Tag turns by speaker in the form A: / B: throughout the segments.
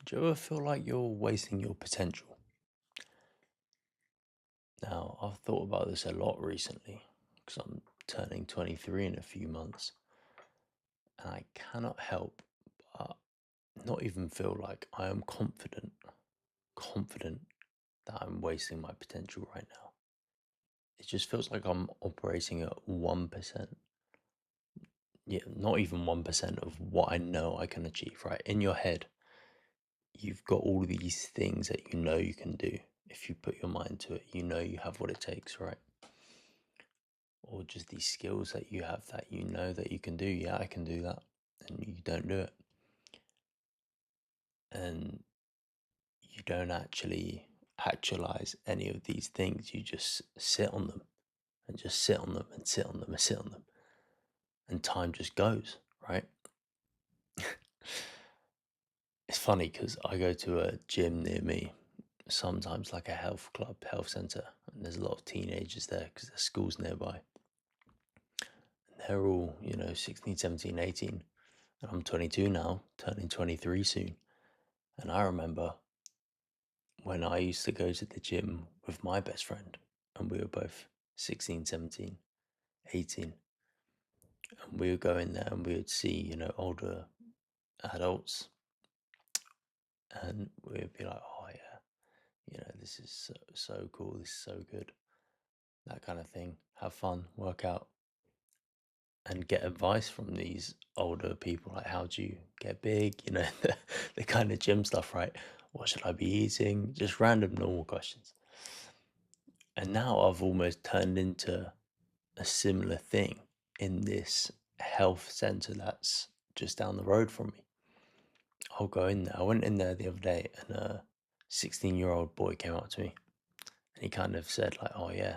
A: Do you ever feel like you're wasting your potential? Now, I've thought about this a lot recently because I'm turning 23 in a few months, and I cannot help but not even feel like I am confident that I'm wasting my potential right now. It just feels like I'm operating at 1%. Yeah, not even 1% of what I know I can achieve, right? In your head, you've got all these things that you know you can do. If you put your mind to it, you know you have what it takes, right? Or just these skills that you have that you know that you can do. Yeah, I can do that. And you don't do it. And you don't actually actualize any of these things. You just sit on them and just sit on them and sit on them and sit on them. And time just goes, right? It's funny because I go to a gym near me, sometimes like a health club, health center, and there's a lot of teenagers there because there's schools nearby. And they're all, 16, 17, 18. And I'm 22 now, turning 23 soon. And I remember when I used to go to the gym with my best friend, and we were both 16, 17, 18, and we would go in there and we would see, older adults, and we would be like, oh yeah, this is so cool, this is so good, that kind of thing. Have fun, work out, and get advice from these older people, like how do you get big, the kind of gym stuff, right? What should I be eating? Just random normal questions. And now I've almost turned into a similar thing in this health center that's just down the road from me. I'll go in there. I went in there the other day and a 16-year-old boy came up to me and he kind of said, like, oh, yeah,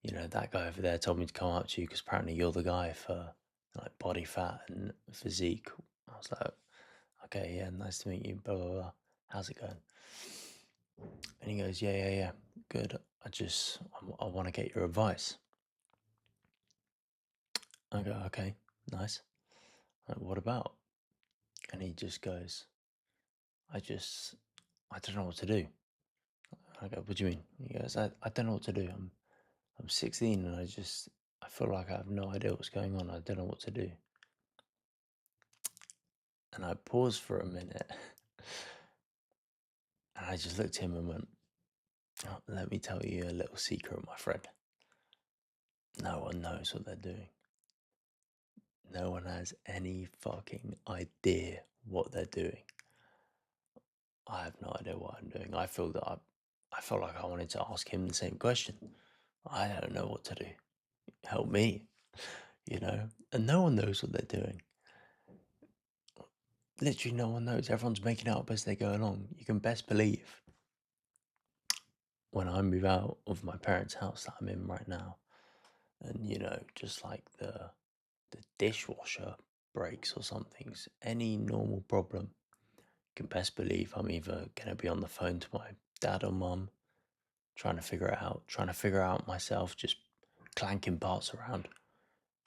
A: that guy over there told me to come up to you because apparently you're the guy for like body fat and physique. I was like, okay, yeah, nice to meet you, blah, blah, blah. How's it going? And he goes, yeah, yeah, yeah, good. I want to get your advice. I go, okay, nice. Like, what about? And he just goes, I just, I don't know what to do. I go, what do you mean? He goes, I don't know what to do. I'm 16 and I feel like I have no idea what's going on. I don't know what to do. And I paused for a minute and I just looked at him and went, oh, let me tell you a little secret, my friend. No one knows what they're doing. No one has any fucking idea what they're doing. I have no idea what I'm doing. I felt like I wanted to ask him the same question. I don't know what to do. Help me, And no one knows what they're doing. Literally, no one knows. Everyone's making it up as they go along. You can best believe when I move out of my parents' house that I'm in right now, and just like the dishwasher breaks or something's any normal problem, you can best believe I'm either gonna be on the phone to my dad or mum trying to figure it out, trying to figure out myself, just clanking parts around,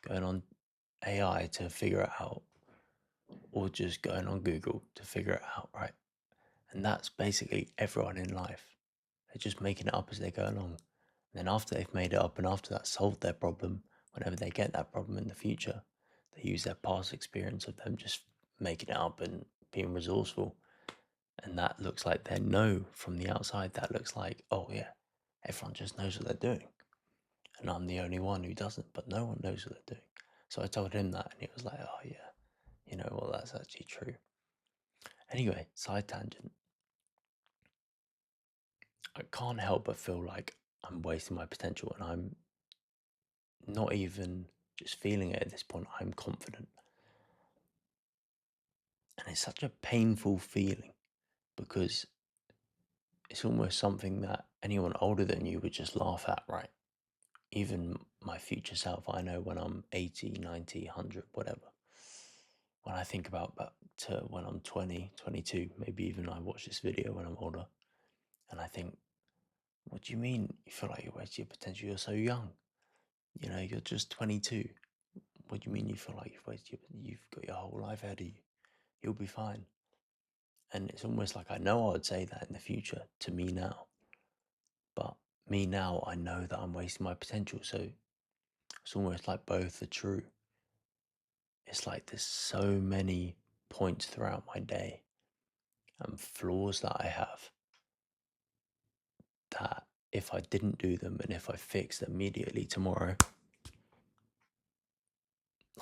A: going on AI to figure it out, or just going on Google to figure it out, right? And that's basically everyone in life. They're just making it up as they go along. And then after they've made it up and after that solved their problem, whenever they get that problem in the future, they use their past experience of them just making it up and being resourceful. And that looks like they know from the outside, that looks like, oh yeah, everyone just knows what they're doing. And I'm the only one who doesn't, but no one knows what they're doing. So I told him that and he was like, oh yeah, well, that's actually true. Anyway, side tangent. I can't help but feel like I'm wasting my potential and I'm not even just feeling it at this point. I'm confident. And it's such a painful feeling because it's almost something that anyone older than you would just laugh at, right? Even my future self, I know when I'm 80, 90, 100, whatever. When I think about back to when I'm 20, 22, maybe even I watch this video when I'm older, and I think, what do you mean you feel like you're wasting your potential? You're so young. You're just 22. What do you mean you feel like you've got your whole life ahead of you? You'll be fine. And it's almost like I know I would say that in the future to me now. But me now, I know that I'm wasting my potential. So it's almost like both are true. It's like there's so many points throughout my day and flaws that I have that if I didn't do them and if I fixed immediately tomorrow,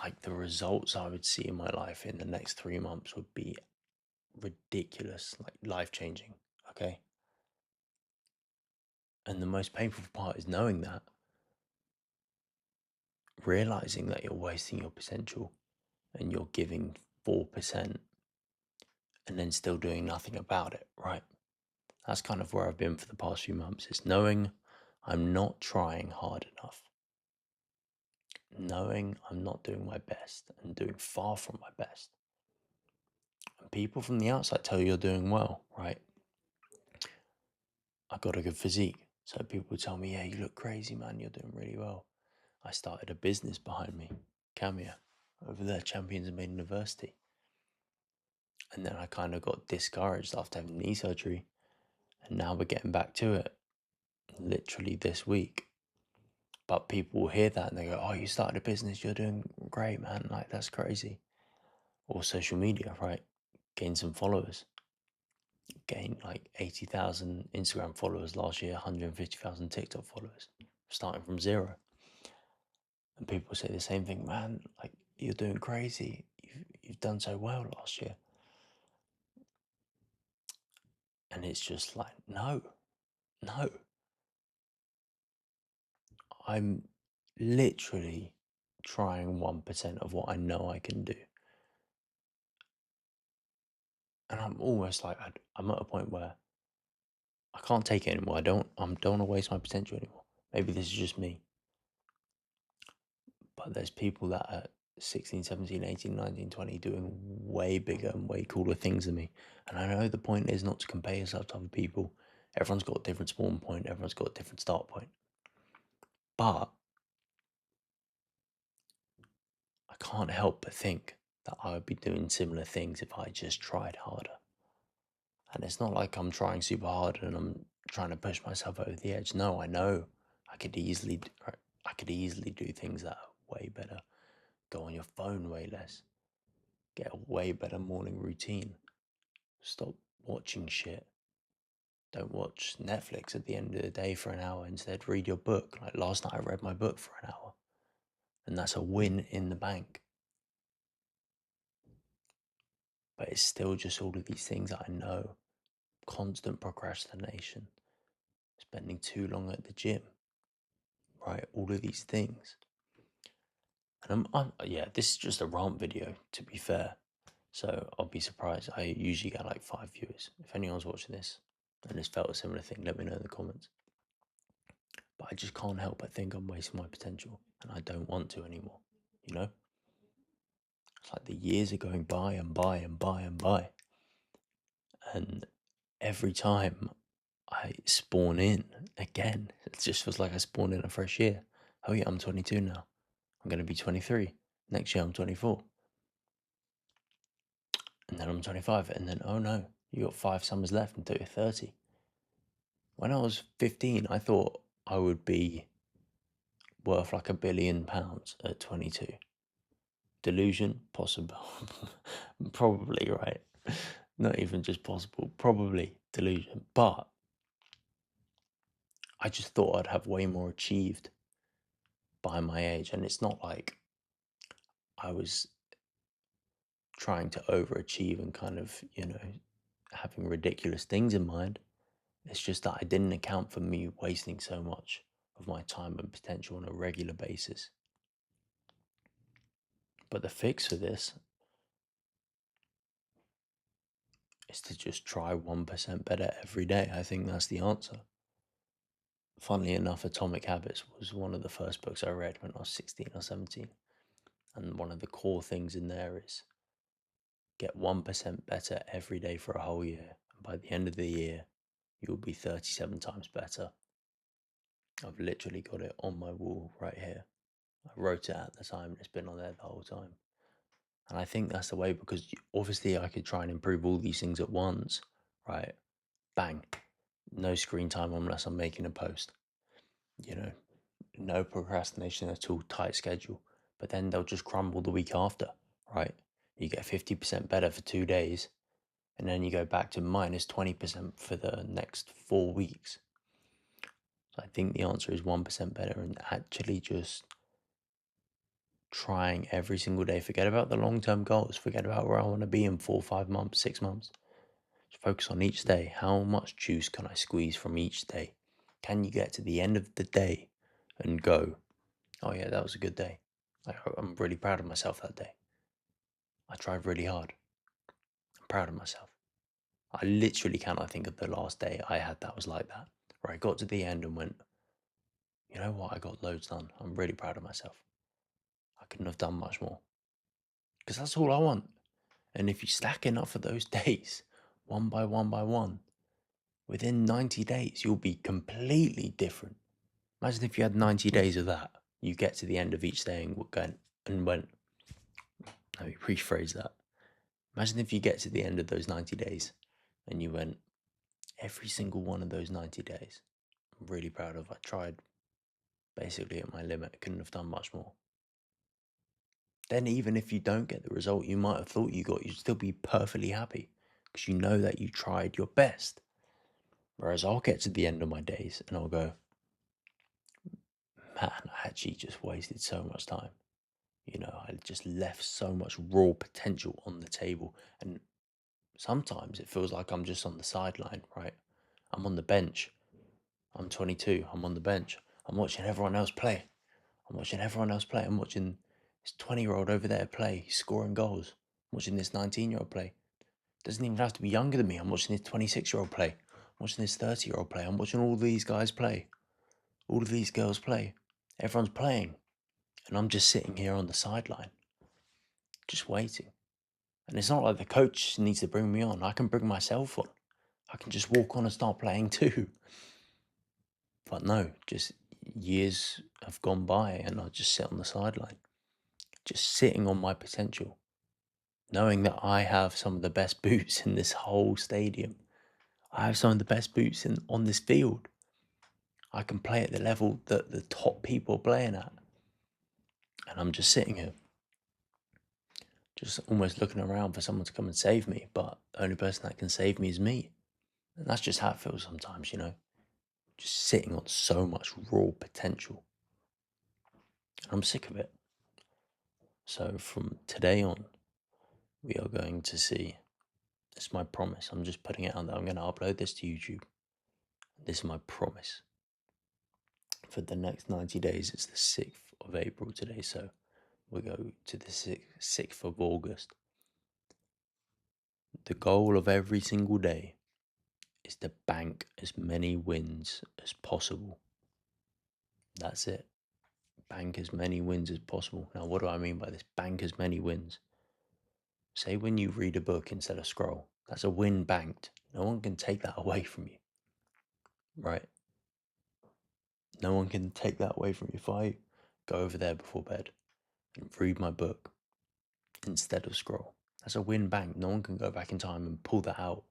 A: like the results I would see in my life in the next 3 months would be ridiculous, like life changing. Okay. And the most painful part is knowing that, realizing that you're wasting your potential and you're giving 4% and then still doing nothing about it, right? That's kind of where I've been for the past few months, is knowing I'm not trying hard enough, knowing I'm not doing my best and doing far from my best. And people from the outside tell you you're doing well, right? I got a good physique. So people tell me, yeah, you look crazy, man. You're doing really well. I started a business behind me, Cameo, over there, Champions of Made University. And then I kind of got discouraged after having knee surgery. And now we're getting back to it, literally this week. But people will hear that and they go, oh, you started a business. You're doing great, man. Like, that's crazy. Or social media, right? Gain some followers. Gained like 80,000 Instagram followers last year, 150,000 TikTok followers, starting from zero. And people say the same thing, man, like you're doing crazy. You've done so well last year. And it's just like, no. I'm literally trying 1% of what I know I can do. And I'm almost like, I'm at a point where I can't take it anymore. I don't want to waste my potential anymore. Maybe this is just me. But there's people that are 16, 17, 18, 19, 20 doing way bigger and way cooler things than me. And I know the point is not to compare yourself to other people. Everyone's got a different spawn point, everyone's got a different start point. But I can't help but think that I would be doing similar things if I just tried harder. And it's not like I'm trying super hard and I'm trying to push myself over the edge. No, I know I could easily do things that are way better. Go on your phone way less. Get a way better morning routine. Stop watching shit. Don't watch Netflix at the end of the day for an hour. Instead, read your book. Like last night, I read my book for an hour. And that's a win in the bank. But it's still just all of these things that I know. Constant procrastination. Spending too long at the gym. Right? All of these things. And yeah, this is just a rant video, to be fair. So I'll be surprised. I usually get like 5 viewers. If anyone's watching this and has felt a similar thing, let me know in the comments. But I just can't help but think I'm wasting my potential and I don't want to anymore, you know? It's like the years are going by and by and by and by. And every time I spawn in again, it just feels like I spawn in a fresh year. Oh yeah, I'm 22 now. I'm going to be 23. Next year I'm 24. And then I'm 25. And then, oh no, you got 5 summers left until you're 30. When I was 15, I thought I would be worth like £1 billion at 22. Delusion? Possible. Probably, right? Not even just possible. Probably delusion. But I just thought I'd have way more achieved by my age. And it's not like I was trying to overachieve and kind of, having ridiculous things in mind. It's just that I didn't account for me wasting so much of my time and potential on a regular basis. But the fix for this is to just try 1% better every day. I think that's the answer. Funnily enough, Atomic Habits was one of the first books I read when I was 16 or 17. And one of the core things in there is get 1% better every day for a whole year. And by the end of the year, you'll be 37 times better. I've literally got it on my wall right here. I wrote it at the time and it's been on there the whole time. And I think that's the way, because obviously I could try and improve all these things at once, right? Bang, no screen time unless I'm making a post, you know, no procrastination at all, tight schedule. But then they'll just crumble the week after, right? You get 50% better for 2 days, and then you go back to minus 20% for the next 4 weeks. So I think the answer is 1% better, and actually just trying every single day. Forget about the long-term goals. Forget about where I want to be in 4, 5 months, 6 months. Just focus on each day. How much juice can I squeeze from each day? Can you get to the end of the day and go, oh yeah, that was a good day. I'm really proud of myself that day. I tried really hard. I'm proud of myself. I literally cannot think of the last day I had that was like that, where I got to the end and went, you know what, I got loads done. I'm really proud of myself. I couldn't have done much more. Because that's all I want. And if you stack enough of those days, one by one by one, within 90 days, you'll be completely different. Imagine if you had 90 days of that. You get to the end of each day and went, let me rephrase that. Imagine if you get to the end of those 90 days and you went, every single one of those 90 days, I'm really proud of. I tried basically at my limit, couldn't have done much more. Then even if you don't get the result you might have thought you got, you'd still be perfectly happy because you know that you tried your best. Whereas I'll get to the end of my days and I'll go, man, I actually just wasted so much time. I just left so much raw potential on the table. And sometimes it feels like I'm just on the sideline, right? I'm on the bench. I'm 22. I'm on the bench. I'm watching everyone else play. I'm watching this 20-year-old over there play. He's scoring goals. I'm watching this 19-year-old play. Doesn't even have to be younger than me. I'm watching this 26-year-old play. I'm watching this 30-year-old play. I'm watching all these guys play. All of these girls play. Everyone's playing. And I'm just sitting here on the sideline, just waiting. And it's not like the coach needs to bring me on. I can bring myself on. I can just walk on and start playing too. But no, just years have gone by and I just sit on the sideline, just sitting on my potential, knowing that I have some of the best boots in this whole stadium. I have some of the best boots on this field. I can play at the level that the top people are playing at. And I'm just sitting here, just almost looking around for someone to come and save me. But the only person that can save me is me. And that's just how it feels sometimes, just sitting on so much raw potential. And I'm sick of it. So from today on, we are going to see. This is my promise. I'm just putting it out there. I'm going to upload this to YouTube. This is my promise. For the next 90 days, it's the 6th of April today. So we go to the 6th of August. The goal of every single day is to bank as many wins as possible. That's it. Bank as many wins as possible. Now, what do I mean by this? Bank as many wins. Say when you read a book instead of scroll, that's a win banked. No one can take that away from you, right? No one can take that away from you. If I go over there before bed and read my book instead of scroll, that's a win banked. No one can go back in time and pull that out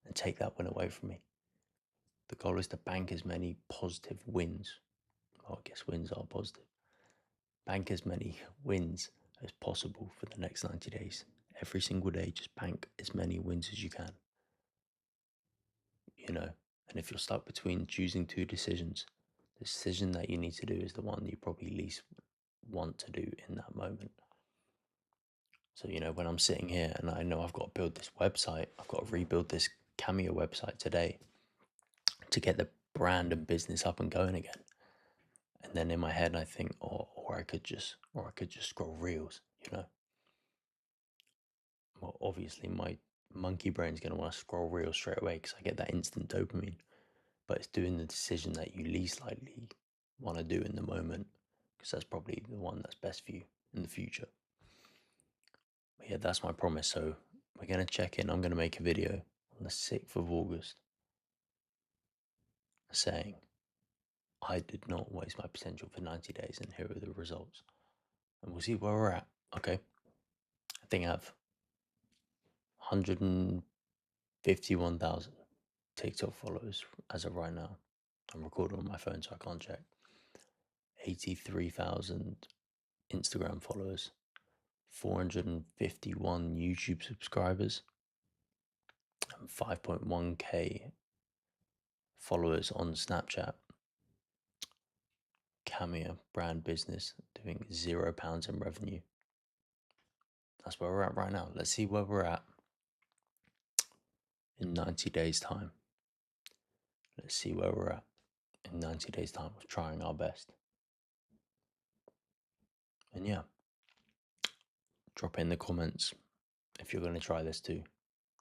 A: and take that win away from me. The goal is to bank as many positive wins. Well, I guess wins are positive. Bank as many wins as possible for the next 90 days. Every single day, just bank as many wins as you can. And if you're stuck between choosing two decisions, the decision that you need to do is the one you probably least want to do in that moment. So, when I'm sitting here and I know I've got to build this website, I've got to rebuild this Cameo website today to get the brand and business up and going again. And then in my head, I think, or I could just scroll reels, Well, obviously my monkey brain's going to want to scroll reels straight away because I get that instant dopamine. But it's doing the decision that you least likely want to do in the moment because that's probably the one that's best for you in the future. But yeah, that's my promise. So we're going to check in. I'm going to make a video on the 6th of August saying I did not waste my potential for 90 days and here are the results. And we'll see where we're at, okay? I think I have 151,000 TikTok followers as of right now. I'm recording on my phone, so I can't check. 83,000 Instagram followers, 451 YouTube subscribers, and 5.1k followers on Snapchat. Cameo brand business doing £0 in revenue. That's where we're at right now. Let's see where we're at in 90 days' time. Let's see where we're at in 90 days' time. We're trying our best. And yeah, drop in the comments if you're going to try this too,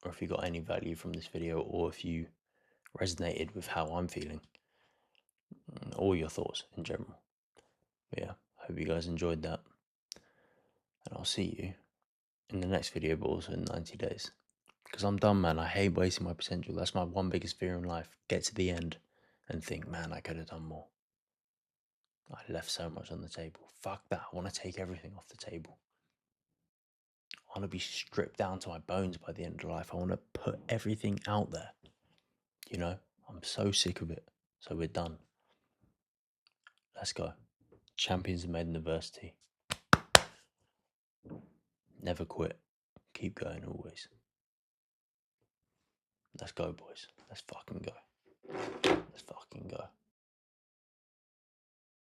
A: or if you got any value from this video, or if you resonated with how I'm feeling, or your thoughts in general. But yeah, hope you guys enjoyed that, and I'll see you in the next video, but also in 90 days. Because I'm done, man. I hate wasting my potential. That's my one biggest fear in life. Get to the end and think, man, I could have done more. I left so much on the table. Fuck that. I want to take everything off the table. I want to be stripped down to my bones by the end of life. I want to put everything out there. You know, I'm so sick of it. So we're done. Let's go. Champions of Made in Adversity. Never quit. Keep going always. Let's go, boys. Let's fucking go. Let's fucking go.